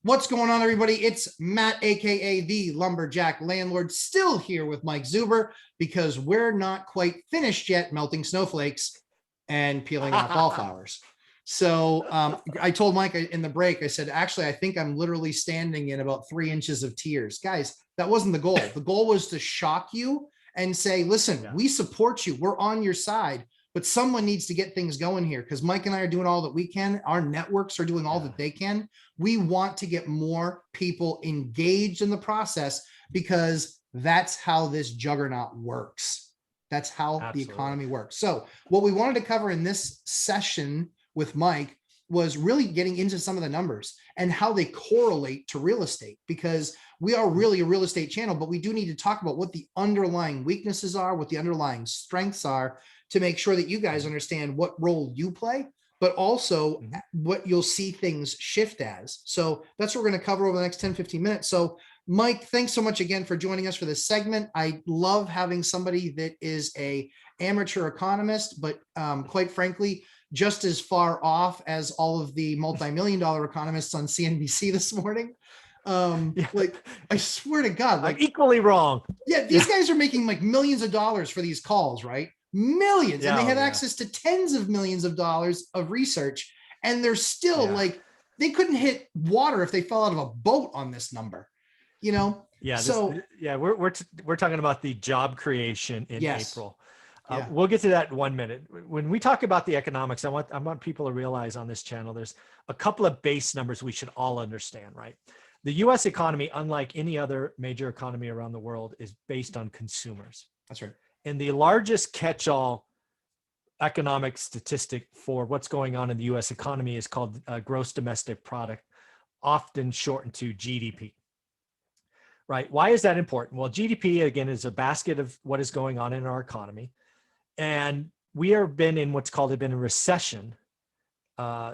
What's going on, everybody? It's Matt, aka the Lumberjack Landlord, still here with Mike Zuber because we're not quite finished yet melting snowflakes and peeling off wallflowers. So I told Mike in the break, I said, actually, I think I'm literally standing in about 3 inches of tears. Guys, that wasn't the goal. The goal was to shock you and say, listen, we support you. We're on your side. But someone needs to get things going here because Mike and I are doing all that we can. Our networks are doing all that they can. We want to get more people engaged in the process because that's how this juggernaut works. That's how the economy works. So what we wanted to cover in this session with Mike was really getting into some of the numbers and how they correlate to real estate, because we are really a real estate channel, but we do need to talk about what the underlying weaknesses are, what the underlying strengths are, to make sure that you guys understand what role you play, but also what you'll see things shift as. So that's what we're going to cover over the next 10, 15 minutes. So Mike, thanks so much again for joining us for this segment. I love having somebody that is a amateur economist, but quite frankly, just as far off as all of the multi-million-dollar economists on CNBC this morning. Like, I swear to God, like I'm equally wrong. Yeah, these guys are making like millions of dollars for these calls, right? Millions, and they have access to tens of millions of dollars of research, and they're still like, they couldn't hit water if they fell out of a boat on this number, you know? We're talking about the job creation in April. We'll get to that in 1 minute. When we talk about the economics, I want people to realize on this channel, there's a couple of base numbers we should all understand, right? The US economy, unlike any other major economy around the world, is based on consumers. That's right. And the largest catch-all economic statistic for what's going on in the US economy is called gross domestic product, often shortened to GDP. Right? Why is that important? Well, GDP, again, is a basket of what is going on in our economy. And we have been in what's called a recession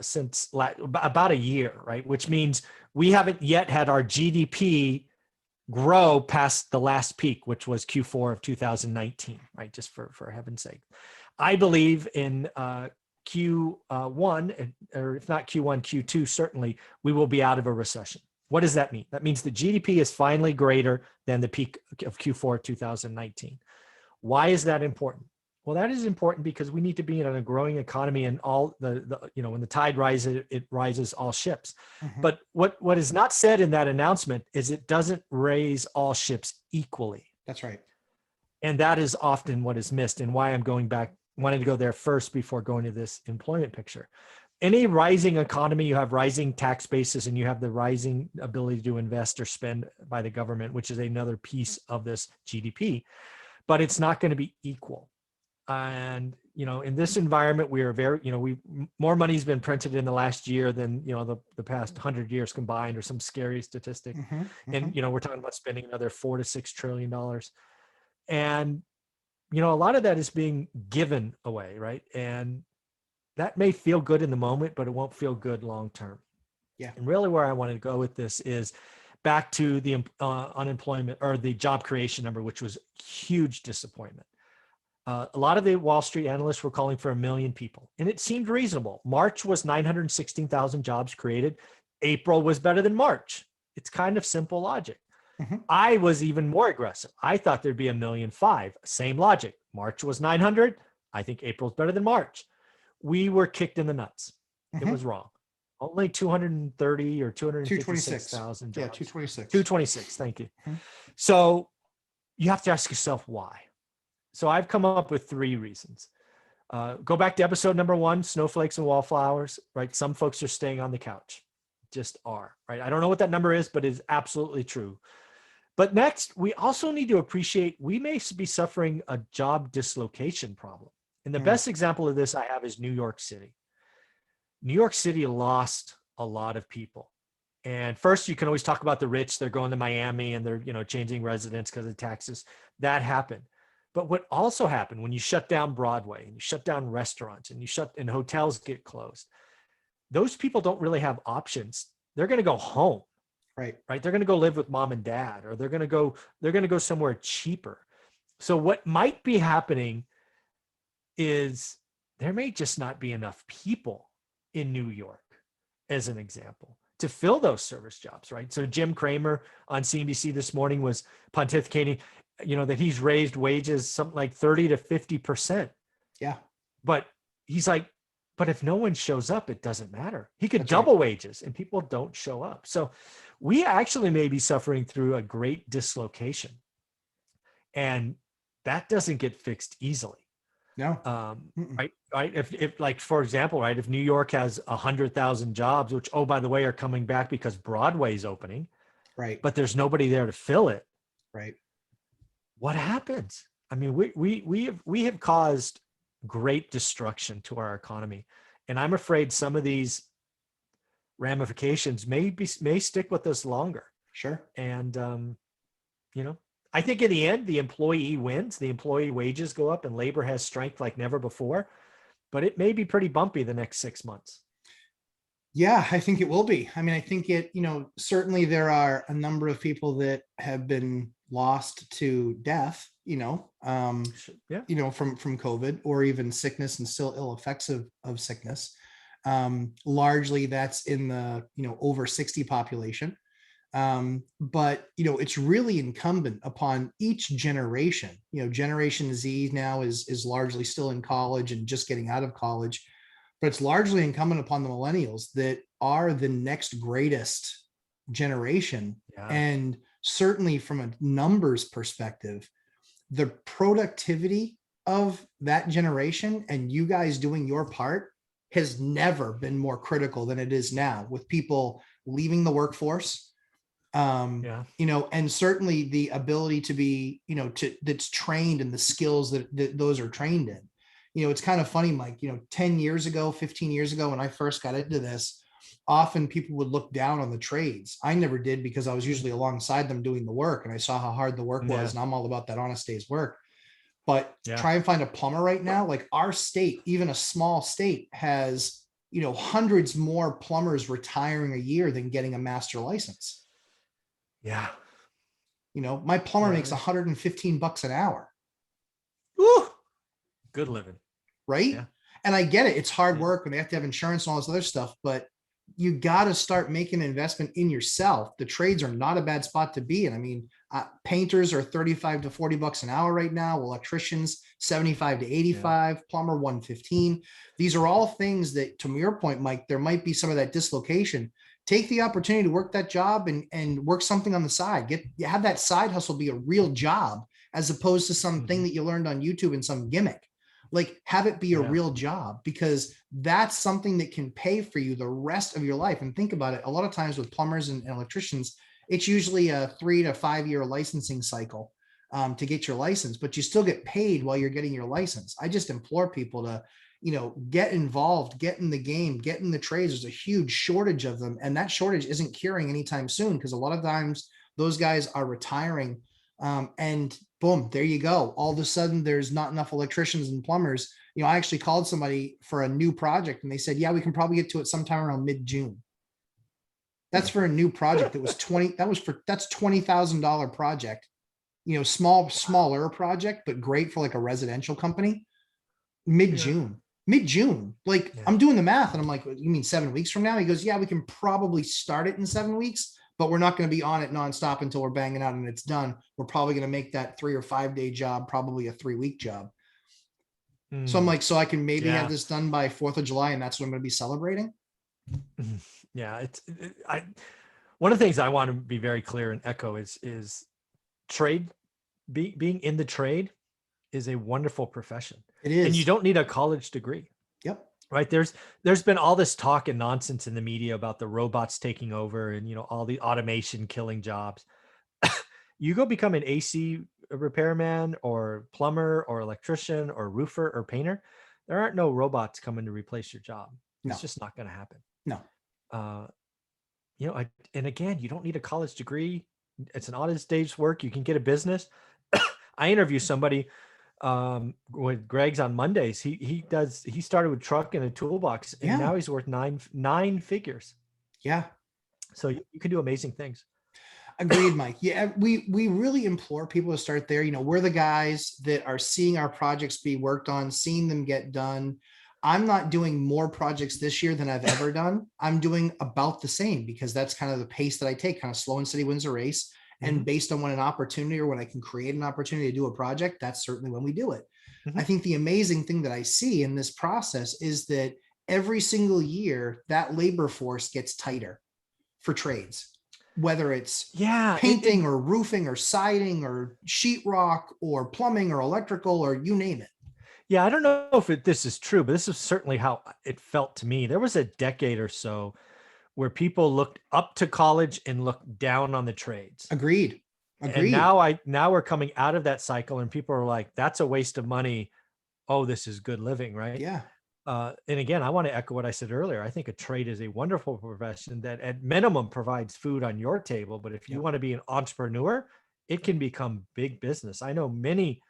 since about a year, right? Which means we haven't yet had our GDP grow past the last peak, which was Q4 of 2019, right? Just for heaven's sake. I believe in Q1, or if not Q1, Q2, certainly we will be out of a recession. What does that mean? That means the GDP is finally greater than the peak of Q4 2019. Why is that important? Well, that is important because we need to be in a growing economy, and all when the tide rises, it rises all ships. But what is not said in that announcement is it doesn't raise all ships equally. That's right. And that is often what is missed, and why I'm wanting to go there first before going to this employment picture. Any rising economy, you have rising tax bases, and you have the rising ability to invest or spend by the government, which is another piece of this GDP, but it's not going to be equal. And, in this environment, we are very, more money's been printed in the last year than, the past 100 years combined, or some scary statistic. And, we're talking about spending another $4 to $6 trillion. And, a lot of that is being given away, right? And that may feel good in the moment, but it won't feel good long-term. Yeah. And really where I wanted to go with this is back to the unemployment, or the job creation number, which was huge disappointment. A lot of the Wall Street analysts were calling for 1 million people, and it seemed reasonable. March was 916,000 jobs created. April was better than March. It's kind of simple logic. I was even more aggressive. I thought there'd be 1.5 million. Same logic. March was 900. I think April's better than March. We were kicked in the nuts. It was wrong. Only 230 or 256,000 jobs. Yeah, 226. 226. Thank you. So you have to ask yourself why. So I've come up with 3 reasons. Go back to episode number 1, snowflakes and wallflowers, right? Some folks are staying on the couch, just are, right? I don't know what that number is, but it's absolutely true. But next, we also need to appreciate we may be suffering a job dislocation problem. And the best example of this I have is New York City. New York City lost a lot of people. And first, you can always talk about the rich. They're going to Miami and they're, changing residence because of taxes. That happened. But what also happened when you shut down Broadway and you shut down restaurants and hotels get closed, those people don't really have options. They're going to go home, right? They're going to go live with mom and dad, or they're going to go somewhere cheaper. So what might be happening is there may just not be enough people in New York, as an example. to fill those service jobs, right? So Jim Cramer on CNBC this morning was pontificating, that he's raised wages something like 30 to 50%. Yeah. But he's like, but if no one shows up, it doesn't matter. He could That's double wages and people don't show up. So we actually may be suffering through a great dislocation. And that doesn't get fixed easily. No. Right. If like, for example, right, if New York has 100,000 jobs, which, oh, by the way, are coming back because Broadway's opening, Right. but there's nobody there to fill it. Right. What happens? I mean, we have caused great destruction to our economy, and I'm afraid some of these ramifications may stick with us longer. Sure. And I think in the end, the employee wins, the employee wages go up, and labor has strength like never before, but it may be pretty bumpy the next 6 months. Yeah, I think it will be. I mean, I think certainly there are a number of people that have been lost to death, Yeah. from COVID or even sickness and still ill effects of sickness. Largely that's in the, over 60 population. But it's really incumbent upon each generation. Generation Z now is largely still in college and just getting out of college, but it's largely incumbent upon the millennials that are the next greatest generation. Yeah. And certainly from a numbers perspective, the productivity of that generation and you guys doing your part has never been more critical than it is now, with people leaving the workforce. And certainly the ability to be, that's trained in the skills that those are trained in. It's kind of funny, Mike, 10 years ago, 15 years ago, when I first got into this, often people would look down on the trades. I never did, because I was usually alongside them doing the work and I saw how hard the work was. And I'm all about that honest day's work. But try and find a plumber right now, like our state, even a small state, has, hundreds more plumbers retiring a year than getting a master license. Yeah. My plumber makes $115 an hour. Woo! Good living. Right. Yeah. And I get it. It's hard work and they have to have insurance and all this other stuff, but you got to start making an investment in yourself. The trades are not a bad spot to be in. I mean, painters are 35 to $40 an hour right now. Electricians, 75 to 85, plumber, 115. These are all things that, to your point, Mike, there might be some of that dislocation. Take the opportunity to work that job and work something on the side. Have that side hustle be a real job, as opposed to something that you learned on YouTube and some gimmick. Like, have it be a real job, because that's something that can pay for you the rest of your life. And think about it. A lot of times with plumbers and electricians, it's usually a 3 to 5 year licensing cycle to get your license, but you still get paid while you're getting your license. I just implore people to, get involved, get in the game, get in the trades. There's a huge shortage of them. And that shortage isn't curing anytime soon, because a lot of times those guys are retiring. And boom, there you go. All of a sudden there's not enough electricians and plumbers. I actually called somebody for a new project and they said, yeah, we can probably get to it sometime around mid-June. That's for a new project. That was that's $20,000 project, smaller project, but great for like a residential company. Mid-June. I'm doing the math and I'm like, you mean 7 weeks from now? He goes, yeah, we can probably start it in 7 weeks, but we're not going to be on it nonstop until we're banging out and it's done. We're probably going to make that 3 or 5 day job probably a 3-week job. So I'm like, so I can maybe have this done by 4th of July, and that's what I'm going to be celebrating. Yeah. One of the things I want to be very clear and echo is trade, being in the trade is a wonderful profession. It is. And you don't need a college degree. Yep. Right. There's been all this talk and nonsense in the media about the robots taking over and, all the automation killing jobs. You go become an AC repairman or plumber or electrician or roofer or painter. There aren't no robots coming to replace your job. It's just not going to happen. No. And again, you don't need a college degree. It's an honest day's work. You can get a business. I interview somebody with Greg's on Mondays. He started with truck and a toolbox, and now he's worth nine figures. Yeah. So you can do amazing things. Agreed, Mike. Yeah, we really implore people to start there. We're the guys that are seeing our projects be worked on, seeing them get done. I'm not doing more projects this year than I've ever done. I'm doing about the same because that's kind of the pace that I take, kind of slow and steady wins a race. And based on when an opportunity or when I can create an opportunity to do a project, that's certainly when we do it. I think the amazing thing that I see in this process is that every single year that labor force gets tighter for trades, whether it's painting or roofing or siding or sheetrock or plumbing or electrical or you name it. Yeah, I don't know if this is true, but this is certainly how it felt to me. There was a decade or so where people looked up to college and looked down on the trades. Agreed. And now we're coming out of that cycle, and people are like, "That's a waste of money." Oh, this is good living, right? Yeah. And again, I want to echo what I said earlier. I think a trade is a wonderful profession that at minimum provides food on your table. But if you want to be an entrepreneur, it can become big business. I know many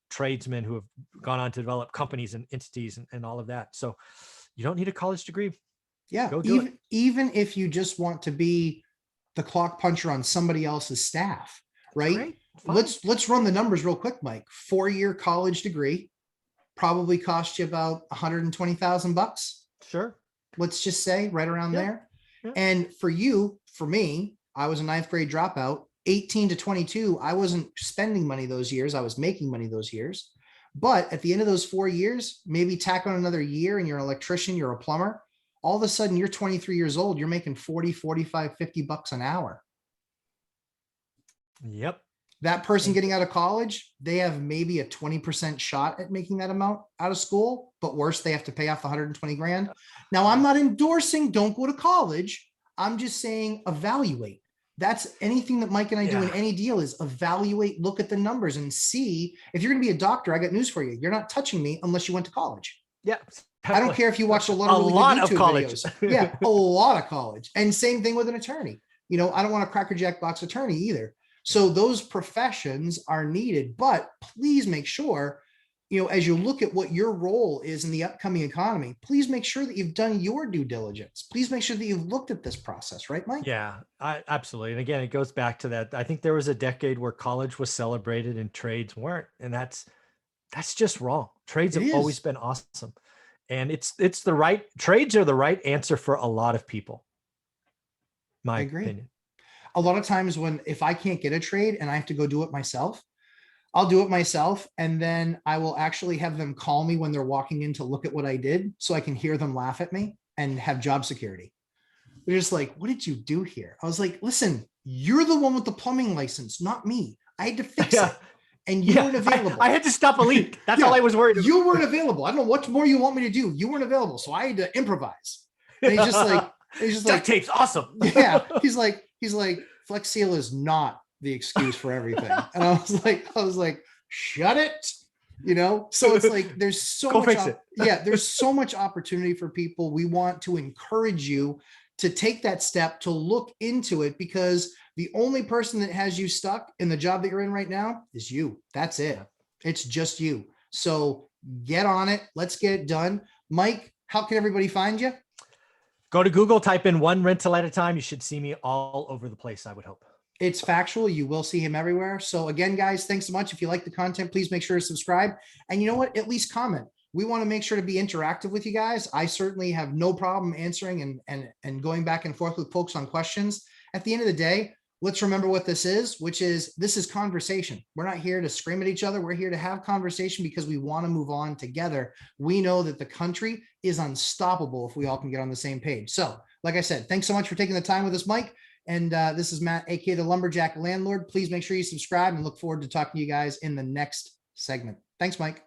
tradesmen who have gone on to develop companies and entities and all of that. So you don't need a college degree. Yeah. Go do it. Even if you just want to be the clock puncher on somebody else's staff, right? Let's run the numbers real quick, Mike. 4-year college degree probably cost you about $120,000. Sure. Let's just say right around there. Yeah. And for me, I was a 9th grade dropout. 18 to 22, I wasn't spending money those years. I was making money those years. But at the end of those 4 years, maybe tack on another year and you're an electrician, you're a plumber. All of a sudden you're 23 years old. You're making 40, 45, $50 an hour. Yep. That person getting out of college, they have maybe a 20% shot at making that amount out of school, but worse, they have to pay off 120 grand. Now, I'm not endorsing don't go to college. I'm just saying evaluate. That's anything that Mike and I do in any deal is evaluate, look at the numbers and see if you're going to be a doctor. I got news for you. You're not touching me unless you went to college. Yeah. I don't care if you watched a lot of YouTube videos. Yeah, a lot of college. And same thing with an attorney. You know, I don't want a Cracker Jack box attorney either. So those professions are needed, but please make sure, you know, as you look at what your role is in the upcoming economy, please make sure that you've done your due diligence. Please make sure that you've looked at this process, right, Mike? Yeah, absolutely. And again, it goes back to that. I think there was a decade where college was celebrated and trades weren't, and that's just wrong. Trades have always been awesome. And it's the right, trades are the right answer for a lot of people. My opinion. A lot of times if I can't get a trade and I have to go do it myself, I'll do it myself. And then I will actually have them call me when they're walking in to look at what I did so I can hear them laugh at me and have job security. They're just like, what did you do here? I was like, listen, you're the one with the plumbing license, not me. I had to fix it. And you weren't available. I had to stop a leak. That's all I was worried about. You weren't available. I don't know what more you want me to do. You weren't available. So I had to improvise. And he's just like, duct tape's awesome. Yeah. He's like, Flex Seal is not the excuse for everything. And I was like, shut it. You know? So it's like, there's so there's so much opportunity for people. We want to encourage you to take that step, to look into it, because the only person that has you stuck in the job that you're in right now is you. That's it. It's just you. So get on it. Let's get it done. Mike, how can everybody find you? Go to Google, type in One Rental at a Time. You should see me all over the place, I would hope. It's factual. You will see him everywhere. So again, guys, thanks so much. If you like the content, please make sure to subscribe. And you know what? At least comment. We want to make sure to be interactive with you guys. I certainly have no problem answering and going back and forth with folks on questions. At the end of the day, let's remember what this is, which is this is conversation. We're not here to scream at each other. We're here to have conversation because we want to move on together. We know that the country is unstoppable if we all can get on the same page. So like I said, thanks so much for taking the time with us, Mike. And this is Matt, aka the Lumberjack Landlord. Please make sure you subscribe and look forward to talking to you guys in the next segment. Thanks, Mike.